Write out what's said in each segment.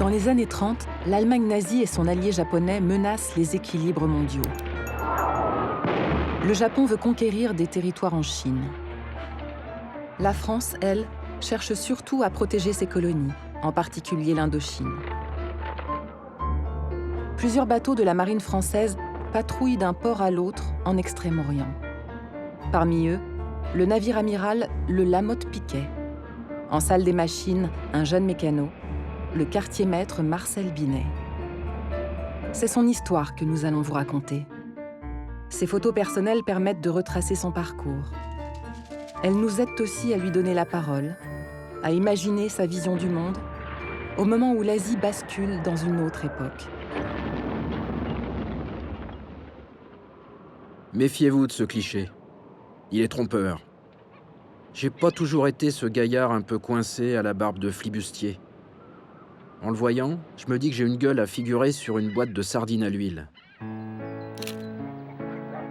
Dans les années 30, l'Allemagne nazie et son allié japonais menacent les équilibres mondiaux. Le Japon veut conquérir des territoires en Chine. La France, elle, cherche surtout à protéger ses colonies, en particulier l'Indochine. Plusieurs bateaux de la marine française patrouillent d'un port à l'autre en Extrême-Orient. Parmi eux, le navire amiral le Lamotte Piquet. En salle des machines, un jeune mécano, le quartier-maître Marcel Binet. C'est son histoire que nous allons vous raconter. Ses photos personnelles permettent de retracer son parcours. Elles nous aident aussi à lui donner la parole, à imaginer sa vision du monde, au moment où l'Asie bascule dans une autre époque. Méfiez-vous de ce cliché. Il est trompeur. J'ai pas toujours été ce gaillard un peu coincé à la barbe de flibustier. En le voyant, je me dis que j'ai une gueule à figurer sur une boîte de sardines à l'huile.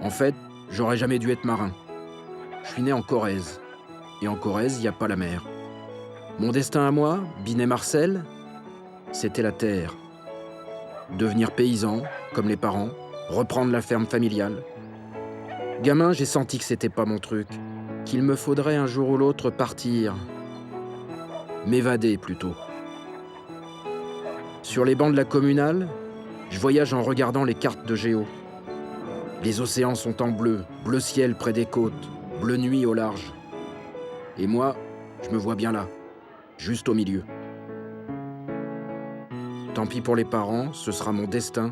En fait, j'aurais jamais dû être marin. Je suis né en Corrèze. Et en Corrèze, il n'y a pas la mer. Mon destin à moi, Binet Marcel, c'était la terre. Devenir paysan, comme les parents, reprendre la ferme familiale. Gamin, j'ai senti que c'était pas mon truc, qu'il me faudrait un jour ou l'autre partir. M'évader plutôt. Sur les bancs de la communale, je voyage en regardant les cartes de géo. Les océans sont en bleu, bleu ciel près des côtes, bleu nuit au large. Et moi, je me vois bien là, juste au milieu. Tant pis pour les parents, ce sera mon destin,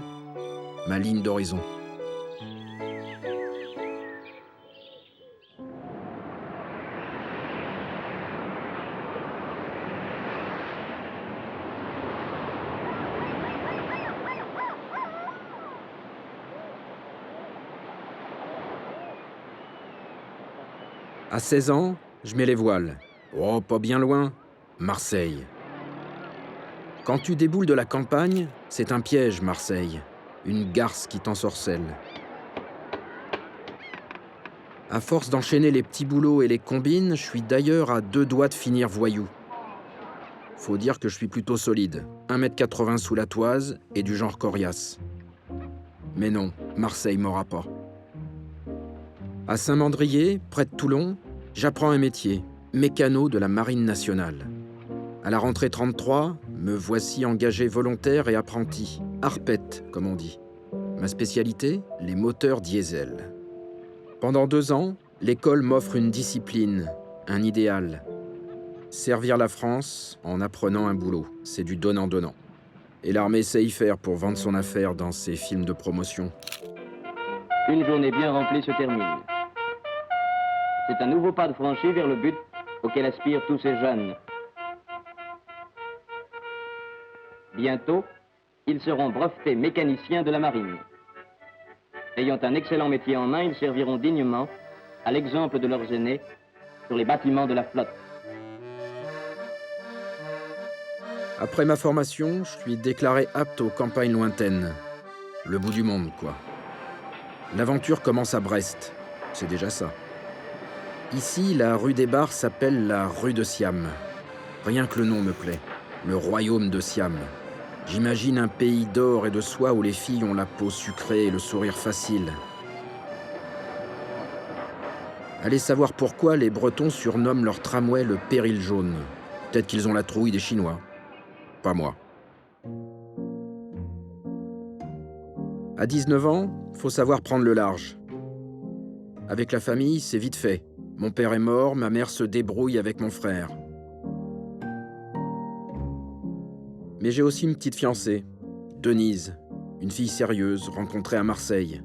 ma ligne d'horizon. À 16 ans, je mets les voiles. Oh, pas bien loin, Marseille. Quand tu déboules de la campagne, c'est un piège, Marseille. Une garce qui t'ensorcelle. À force d'enchaîner les petits boulots et les combines, je suis d'ailleurs à 2 doigts de finir voyou. Faut dire que je suis plutôt solide. 1,80 m sous la toise et du genre coriace. Mais non, Marseille m'aura pas. À Saint-Mandrier, près de Toulon, j'apprends un métier, mécano de la Marine nationale. À la rentrée 33, me voici engagé volontaire et apprenti, harpette, comme on dit. Ma spécialité, les moteurs diesel. Pendant 2 ans, l'école m'offre une discipline, un idéal. Servir la France en apprenant un boulot, c'est du donnant-donnant. Et l'armée sait y faire pour vendre son affaire dans ses films de promotion. Une journée bien remplie se termine. C'est un nouveau pas de franchi vers le but auquel aspirent tous ces jeunes. Bientôt, ils seront brevetés mécaniciens de la marine. Ayant un excellent métier en main, ils serviront dignement, à l'exemple de leurs aînés, sur les bâtiments de la flotte. Après ma formation, je suis déclaré apte aux campagnes lointaines. Le bout du monde, quoi. L'aventure commence à Brest, c'est déjà ça. Ici, la rue des Bars s'appelle la rue de Siam. Rien que le nom me plaît, le royaume de Siam. J'imagine un pays d'or et de soie où les filles ont la peau sucrée et le sourire facile. Allez savoir pourquoi les Bretons surnomment leur tramway le péril jaune. Peut-être qu'ils ont la trouille des Chinois. Pas moi. À 19 ans, faut savoir prendre le large. Avec la famille, c'est vite fait. Mon père est mort, ma mère se débrouille avec mon frère. Mais j'ai aussi une petite fiancée, Denise, une fille sérieuse, rencontrée à Marseille.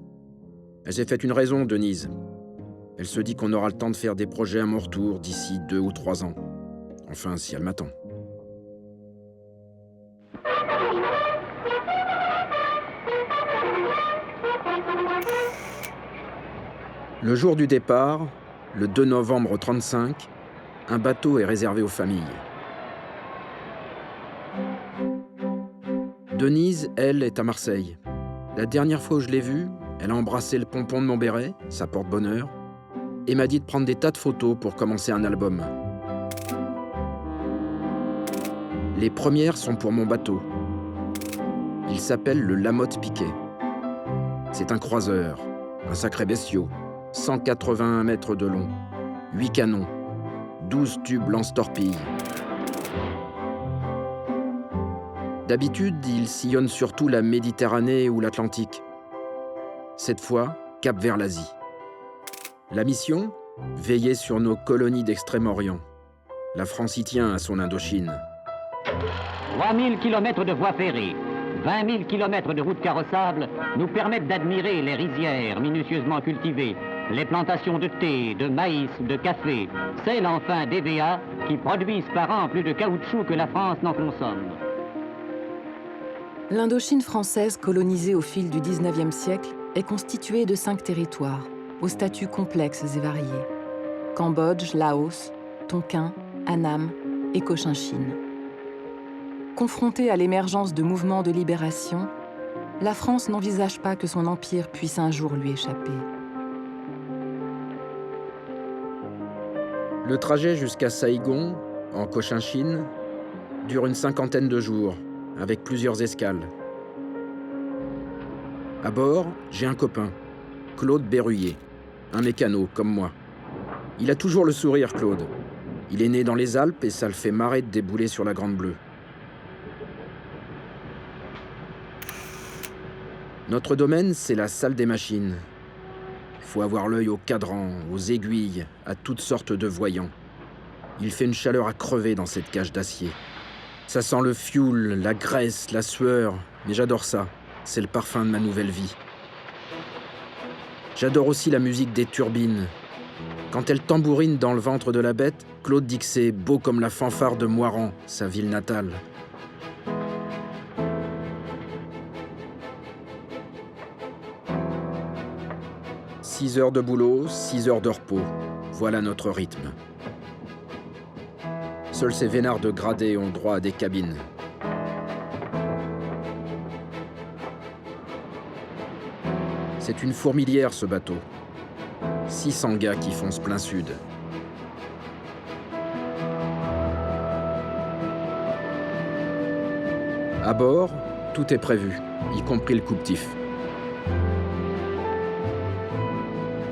Elle s'est faite une raison, Denise. Elle se dit qu'on aura le temps de faire des projets à mon retour d'ici 2 ou 3 ans. Enfin, si elle m'attend. Le jour du départ, le 2 novembre 1935, un bateau est réservé aux familles. Denise, elle, est à Marseille. La dernière fois où je l'ai vue, elle a embrassé le pompon de mon béret, ça porte bonheur, et m'a dit de prendre des tas de photos pour commencer un album. Les premières sont pour mon bateau. Il s'appelle le Lamotte Piquet. C'est un croiseur, un sacré bestiau, 181 mètres de long, 8 canons, 12 tubes lance-torpilles. D'habitude, il sillonne surtout la Méditerranée ou l'Atlantique. Cette fois, cap vers l'Asie. La mission ? Veiller sur nos colonies d'Extrême-Orient. La France y tient à son Indochine. 3000 km de voies ferrées, 20 000 km de routes carrossables nous permettent d'admirer les rizières minutieusement cultivées, les plantations de thé, de maïs, de café, celles enfin d'EVA qui produisent par an plus de caoutchouc que la France n'en consomme. L'Indochine française, colonisée au fil du XIXe siècle, est constituée de 5 territoires, aux statuts complexes et variés. Cambodge, Laos, Tonkin, Annam et Cochinchine. Confrontée à l'émergence de mouvements de libération, la France n'envisage pas que son empire puisse un jour lui échapper. Le trajet jusqu'à Saïgon, en Cochinchine, dure une 50aine de jours, avec plusieurs escales. À bord, j'ai un copain, Claude Berruyer, un mécano comme moi. Il a toujours le sourire, Claude. Il est né dans les Alpes et ça le fait marrer de débouler sur la Grande Bleue. Notre domaine, c'est la salle des machines. Il faut avoir l'œil au cadran, aux aiguilles, à toutes sortes de voyants. Il fait une chaleur à crever dans cette cage d'acier. Ça sent le fioul, la graisse, la sueur, mais j'adore ça. C'est le parfum de ma nouvelle vie. J'adore aussi la musique des turbines. Quand elles tambourinent dans le ventre de la bête, Claude dit que c'est beau comme la fanfare de Moiran, sa ville natale. « 6 heures de boulot, 6 heures de repos. Voilà notre rythme. Seuls ces vénards de gradés ont droit à des cabines. C'est une fourmilière, ce bateau. 600 gars qui foncent plein sud. À bord, tout est prévu, y compris le coupe-tif.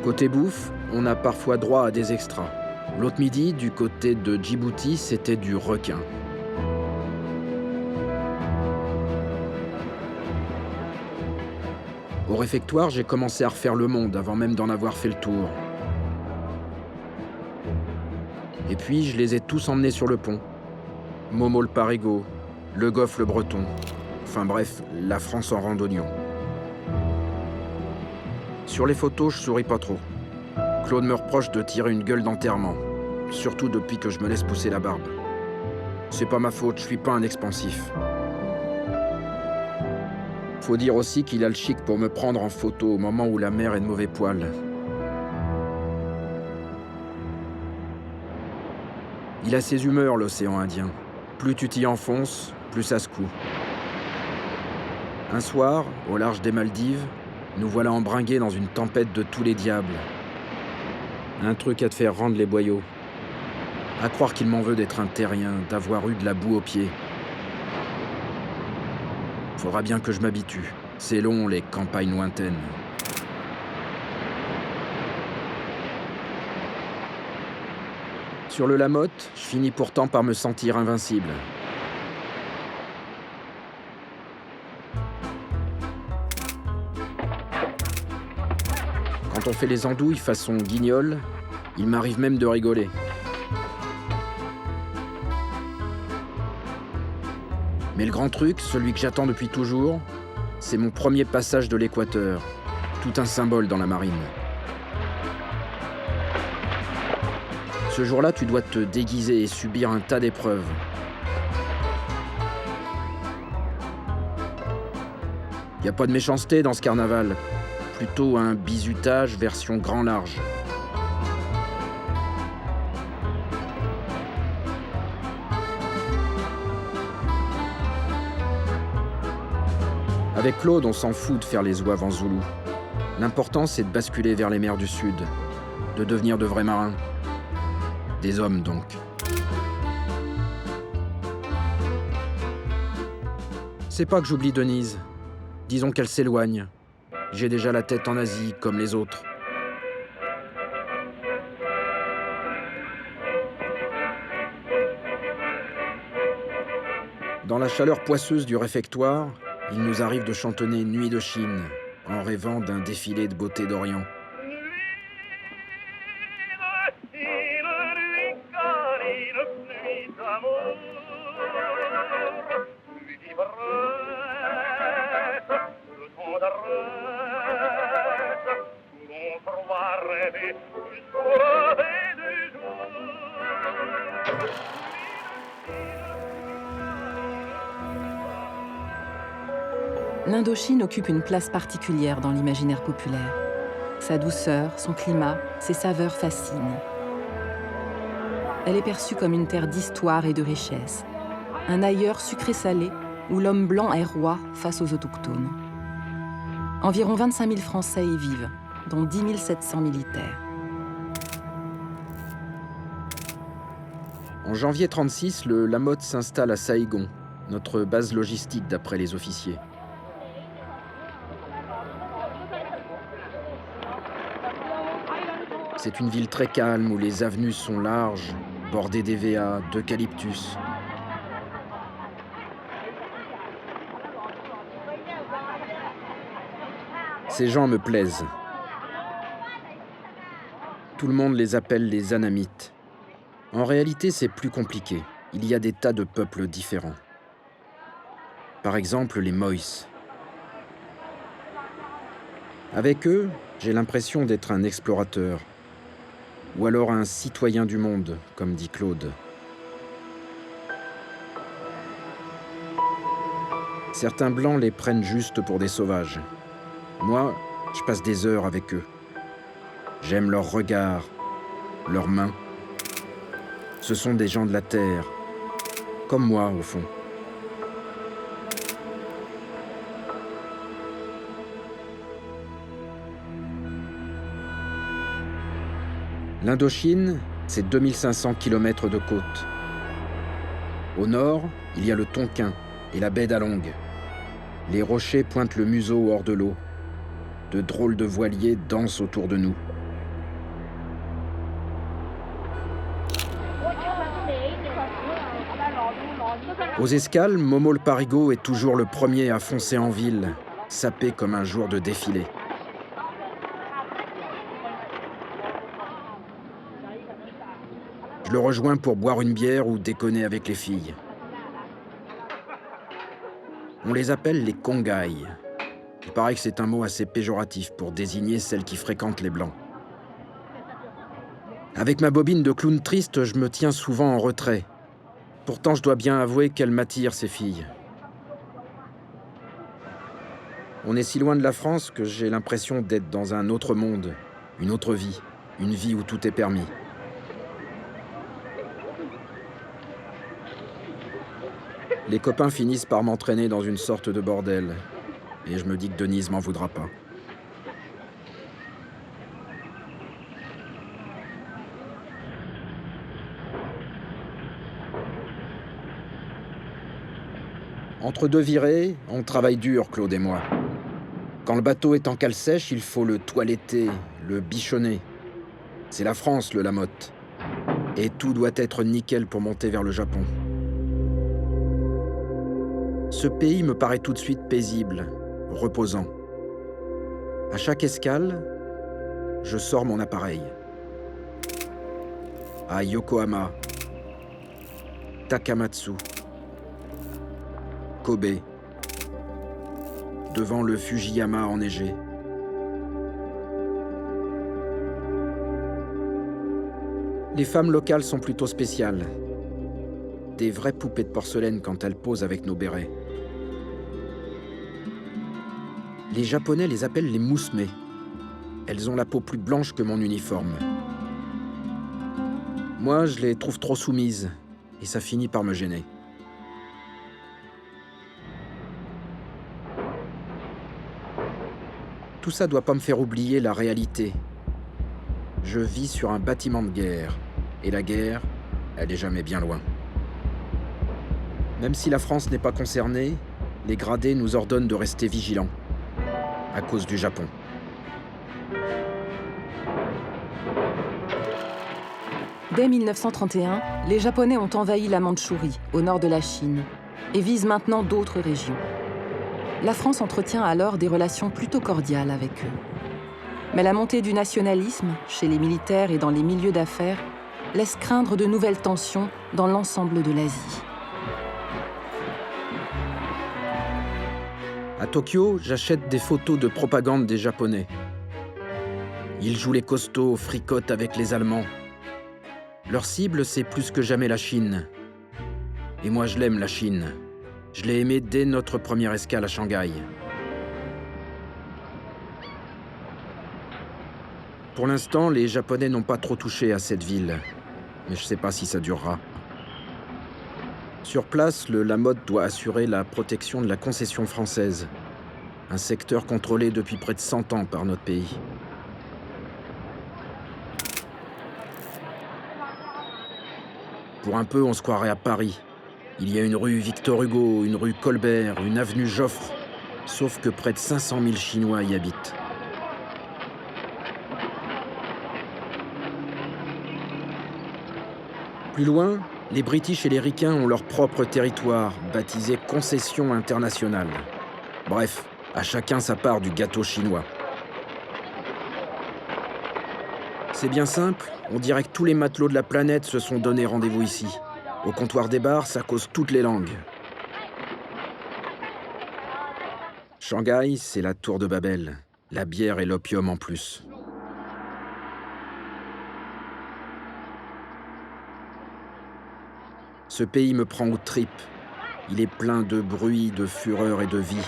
Côté bouffe, on a parfois droit à des extras. L'autre midi, du côté de Djibouti, c'était du requin. Au réfectoire, j'ai commencé à refaire le monde avant même d'en avoir fait le tour. Et puis, je les ai tous emmenés sur le pont. Momo le Parigot, Le Goff le Breton. Enfin bref, la France en randonnion. Sur les photos, je souris pas trop. Claude me reproche de tirer une gueule d'enterrement, surtout depuis que je me laisse pousser la barbe. C'est pas ma faute, je suis pas un expansif. Faut dire aussi qu'il a le chic pour me prendre en photo au moment où la mer est de mauvais poil. Il a ses humeurs, l'océan Indien. Plus tu t'y enfonces, plus ça se coud. Un soir, au large des Maldives, nous voilà embringués dans une tempête de tous les diables. Un truc à te faire rendre les boyaux. À croire qu'il m'en veut d'être un terrien, d'avoir eu de la boue aux pieds. Faudra bien que je m'habitue. C'est long, les campagnes lointaines. Sur le Lamotte, je finis pourtant par me sentir invincible. Quand on fait les andouilles façon guignol, il m'arrive même de rigoler. Mais le grand truc, celui que j'attends depuis toujours, c'est mon premier passage de l'équateur. Tout un symbole dans la marine. Ce jour-là, tu dois te déguiser et subir un tas d'épreuves. Y a pas de méchanceté dans ce carnaval. Plutôt un bizutage version grand large. Avec Claude, on s'en fout de faire les zouaves en zoulou. L'important, c'est de basculer vers les mers du Sud, de devenir de vrais marins. Des hommes, donc. C'est pas que j'oublie Denise. Disons qu'elle s'éloigne. J'ai déjà la tête en Asie, comme les autres. Dans la chaleur poisseuse du réfectoire, il nous arrive de chantonner Nuit de Chine, en rêvant d'un défilé de beauté d'Orient. L'Indochine occupe une place particulière dans l'imaginaire populaire. Sa douceur, son climat, ses saveurs fascinent. Elle est perçue comme une terre d'histoire et de richesse, un ailleurs sucré-salé où l'homme blanc est roi face aux autochtones. Environ 25 000 Français y vivent, dont 10 700 militaires. En janvier 1936, le Lamotte s'installe à Saïgon, notre base logistique d'après les officiers. C'est une ville très calme où les avenues sont larges, bordées d'hévéas, d'eucalyptus. Ces gens me plaisent. Tout le monde les appelle les Anamites. En réalité, c'est plus compliqué. Il y a des tas de peuples différents. Par exemple, les Moïs. Avec eux, j'ai l'impression d'être un explorateur. Ou alors un citoyen du monde, comme dit Claude. Certains blancs les prennent juste pour des sauvages. Moi, je passe des heures avec eux. J'aime leur regard, leurs mains. Ce sont des gens de la terre, comme moi au fond. L'Indochine, c'est 2500 km de côte. Au nord, il y a le Tonkin et la baie d'Along. Les rochers pointent le museau hors de l'eau. De drôles de voiliers dansent autour de nous. Aux escales, Momo le Parigot est toujours le premier à foncer en ville, sapé comme un jour de défilé. Je le rejoins pour boire une bière ou déconner avec les filles. On les appelle les Kongai. Il paraît que c'est un mot assez péjoratif pour désigner celles qui fréquentent les Blancs. Avec ma bobine de clown triste, je me tiens souvent en retrait. Pourtant, je dois bien avouer qu'elles m'attirent, ces filles. On est si loin de la France que j'ai l'impression d'être dans un autre monde, une autre vie, une vie où tout est permis. Les copains finissent par m'entraîner dans une sorte de bordel. Et je me dis que Denise m'en voudra pas. Entre deux virées, on travaille dur, Claude et moi. Quand le bateau est en cale sèche, il faut le toiletter, le bichonner. C'est la France, le Lamotte. Et tout doit être nickel pour monter vers le Japon. Ce pays me paraît tout de suite paisible, reposant. À chaque escale, je sors mon appareil. À Yokohama, Takamatsu, Kobe, devant le Fujiyama enneigé. Les femmes locales sont plutôt spéciales. Des vraies poupées de porcelaine quand elles posent avec nos bérets. Les Japonais les appellent les mousmés. Elles ont la peau plus blanche que mon uniforme. Moi, je les trouve trop soumises, et ça finit par me gêner. Tout ça doit pas me faire oublier la réalité. Je vis sur un bâtiment de guerre, et la guerre, elle est jamais bien loin. Même si la France n'est pas concernée, les gradés nous ordonnent de rester vigilants. à cause du Japon. Dès 1931, les Japonais ont envahi la Mandchourie, au nord de la Chine, et visent maintenant d'autres régions. La France entretient alors des relations plutôt cordiales avec eux. Mais la montée du nationalisme, chez les militaires et dans les milieux d'affaires, laisse craindre de nouvelles tensions dans l'ensemble de l'Asie. À Tokyo, j'achète des photos de propagande des Japonais. Ils jouent les costauds, fricotent avec les Allemands. Leur cible, c'est plus que jamais la Chine. Et moi, je l'aime, la Chine. Je l'ai aimée dès notre première escale à Shanghai. Pour l'instant, les Japonais n'ont pas trop touché à cette ville. Mais je ne sais pas si ça durera. Sur place, le LAMOT doit assurer la protection de la concession française. Un secteur contrôlé depuis près de 100 ans par notre pays. Pour un peu, on se croirait à Paris. Il y a une rue Victor Hugo, une rue Colbert, une avenue Joffre. Sauf que près de 500 000 Chinois y habitent. Plus loin, les British et les Ricains ont leur propre territoire, baptisé Concession internationale. Bref, à chacun sa part du gâteau chinois. C'est bien simple, on dirait que tous les matelots de la planète se sont donné rendez-vous ici. Au comptoir des bars, ça cause toutes les langues. Shanghai, c'est la tour de Babel. La bière et l'opium en plus. Ce pays me prend aux tripes. Il est plein de bruit, de fureur et de vie.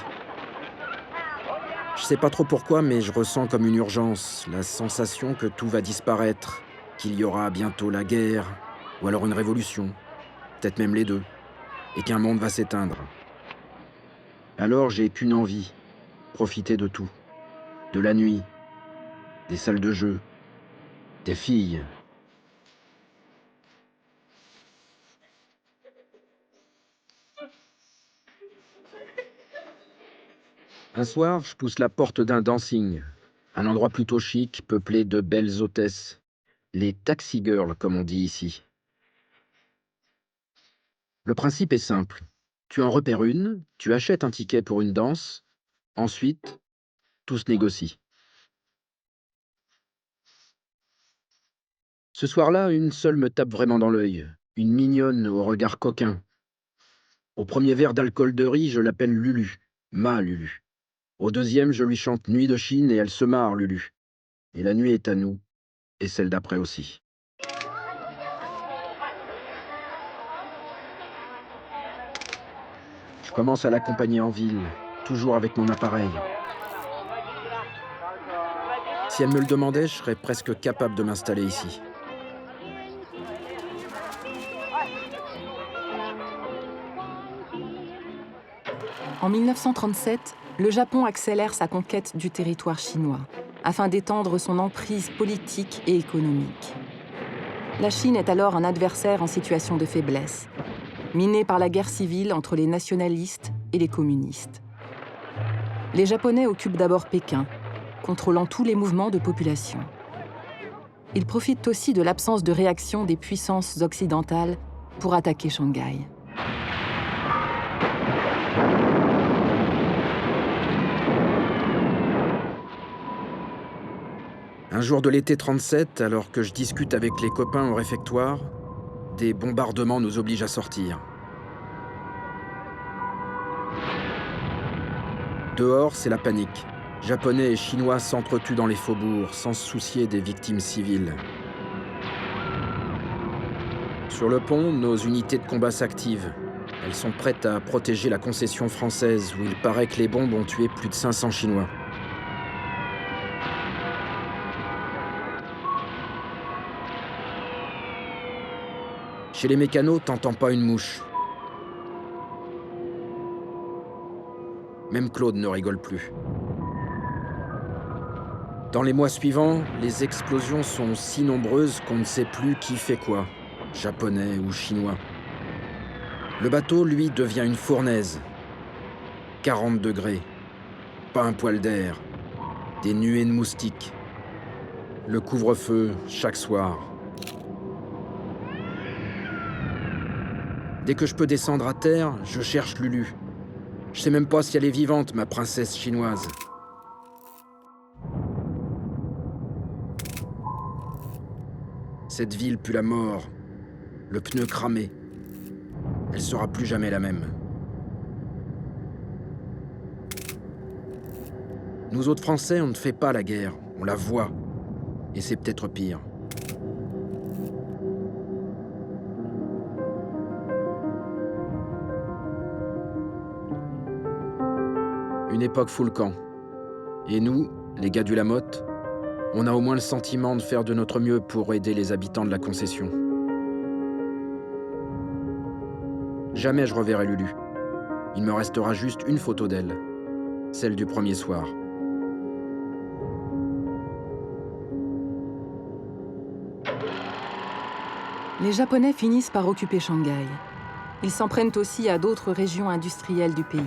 Je sais pas trop pourquoi, mais je ressens comme une urgence, la sensation que tout va disparaître, qu'il y aura bientôt la guerre, ou alors une révolution, peut-être même les deux, et qu'un monde va s'éteindre. Alors j'ai qu'une envie, profiter de tout. De la nuit, des salles de jeu, des filles. Un soir, je pousse la porte d'un dancing, un endroit plutôt chic, peuplé de belles hôtesses. Les taxi girls, comme on dit ici. Le principe est simple. Tu en repères une, tu achètes un ticket pour une danse, ensuite, tout se négocie. Ce soir-là, une seule me tape vraiment dans l'œil, une mignonne au regard coquin. Au premier verre d'alcool de riz, je l'appelle Lulu, ma Lulu. Au deuxième, je lui chante Nuit de Chine et elle se marre, Lulu. Et la nuit est à nous, et celle d'après aussi. Je commence à l'accompagner en ville, toujours avec mon appareil. Si elle me le demandait, je serais presque capable de m'installer ici. En 1937, le Japon accélère sa conquête du territoire chinois, afin d'étendre son emprise politique et économique. La Chine est alors un adversaire en situation de faiblesse, miné par la guerre civile entre les nationalistes et les communistes. Les Japonais occupent d'abord Pékin, contrôlant tous les mouvements de population. Ils profitent aussi de l'absence de réaction des puissances occidentales pour attaquer Shanghai. Un jour de l'été 37, alors que je discute avec les copains au réfectoire, des bombardements nous obligent à sortir. Dehors, c'est la panique. Japonais et Chinois s'entretuent dans les faubourgs, sans se soucier des victimes civiles. Sur le pont, nos unités de combat s'activent. Elles sont prêtes à protéger la concession française, où il paraît que les bombes ont tué plus de 500 Chinois. Chez les mécanos, t'entends pas une mouche. Même Claude ne rigole plus. Dans les mois suivants, les explosions sont si nombreuses qu'on ne sait plus qui fait quoi, japonais ou chinois. Le bateau, lui, devient une fournaise. 40 degrés, pas un poil d'air, des nuées de moustiques. Le couvre-feu chaque soir. Dès que je peux descendre à terre, je cherche Lulu. Je sais même pas si elle est vivante, ma princesse chinoise. Cette ville pue la mort, le pneu cramé. Elle sera plus jamais la même. Nous autres Français, on ne fait pas la guerre, on la voit. Et c'est peut-être pire. Une époque fout le camp. Et nous, les gars du Lamotte, on a au moins le sentiment de faire de notre mieux pour aider les habitants de la concession. Jamais je reverrai Lulu. Il me restera juste une photo d'elle, celle du premier soir. Les Japonais finissent par occuper Shanghai. Ils s'en prennent aussi à d'autres régions industrielles du pays.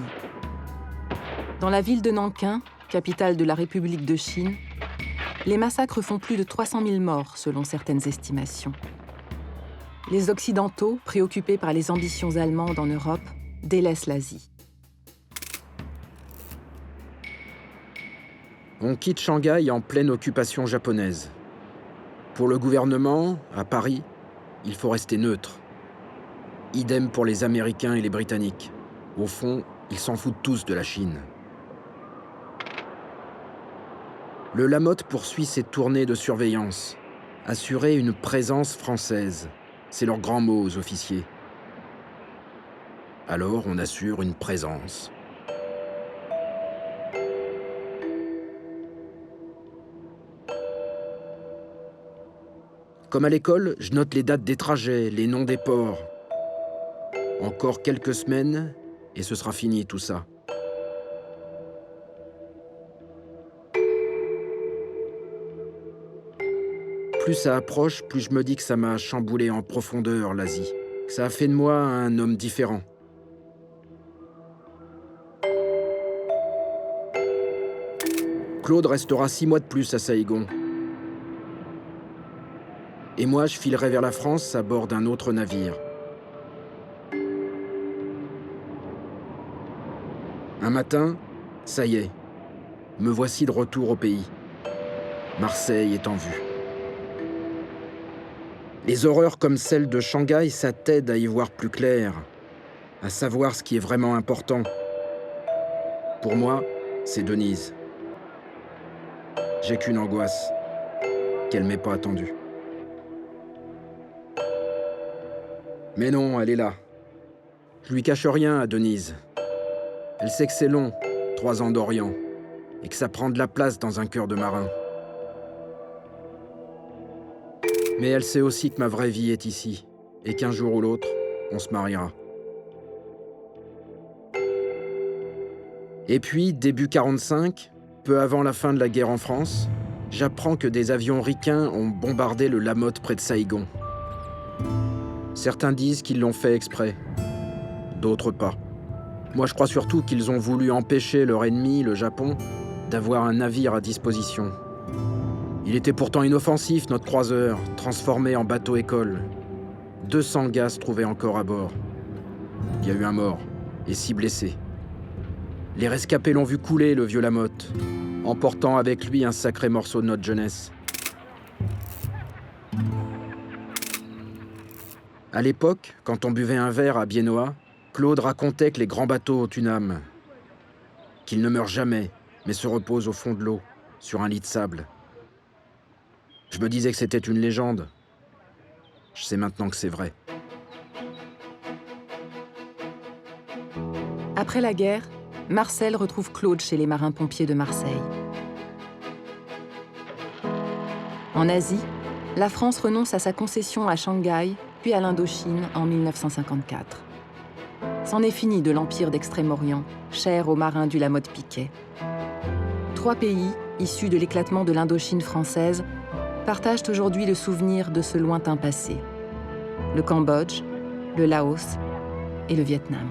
Dans la ville de Nankin, capitale de la République de Chine, les massacres font plus de 300 000 morts, selon certaines estimations. Les Occidentaux, préoccupés par les ambitions allemandes en Europe, délaissent l'Asie. On quitte Shanghai en pleine occupation japonaise. Pour le gouvernement, à Paris, il faut rester neutre. Idem pour les Américains et les Britanniques. Au fond, ils s'en foutent tous de la Chine. Le Lamotte poursuit ses tournées de surveillance. Assurer une présence française. C'est leur grand mot aux officiers. Alors on assure une présence. Comme à l'école, je note les dates des trajets, les noms des ports. Encore quelques semaines, et ce sera fini tout ça. Plus ça approche, plus je me dis que ça m'a chamboulé en profondeur, l'Asie. Que ça a fait de moi un homme différent. Claude restera 6 mois de plus à Saïgon. Et moi, je filerai vers la France à bord d'un autre navire. Un matin, ça y est, me voici de retour au pays. Marseille est en vue. Les horreurs comme celle de Shanghai, ça t'aide à y voir plus clair, à savoir ce qui est vraiment important. Pour moi, c'est Denise. J'ai qu'une angoisse, qu'elle m'ait pas attendue. Mais non, elle est là. Je lui cache rien à Denise. Elle sait que c'est long, 3 ans d'Orient, et que ça prend de la place dans un cœur de marin. Mais elle sait aussi que ma vraie vie est ici, et qu'un jour ou l'autre, on se mariera. Et puis, début 45, peu avant la fin de la guerre en France, j'apprends que des avions ricains ont bombardé le Lamotte près de Saïgon. Certains disent qu'ils l'ont fait exprès, d'autres pas. Moi, je crois surtout qu'ils ont voulu empêcher leur ennemi, le Japon, d'avoir un navire à disposition. Il était pourtant inoffensif, notre croiseur, transformé en bateau-école. 200 gars se trouvaient encore à bord. Il y a eu un mort et 6 blessés. Les rescapés l'ont vu couler, le vieux Lamotte, emportant avec lui un sacré morceau de notre jeunesse. À l'époque, quand on buvait un verre à Biennois, Claude racontait que les grands bateaux ont une âme, qu'ils ne meurent jamais, mais se reposent au fond de l'eau, sur un lit de sable. Je me disais que c'était une légende. Je sais maintenant que c'est vrai. Après la guerre, Marcel retrouve Claude chez les marins-pompiers de Marseille. En Asie, la France renonce à sa concession à Shanghai, puis à l'Indochine en 1954. C'en est fini de l'empire d'Extrême-Orient, cher aux marins du Lamotte-Piquet. 3 pays, issus de l'éclatement de l'Indochine française, partagent aujourd'hui le souvenir de ce lointain passé. Le Cambodge, le Laos et le Vietnam.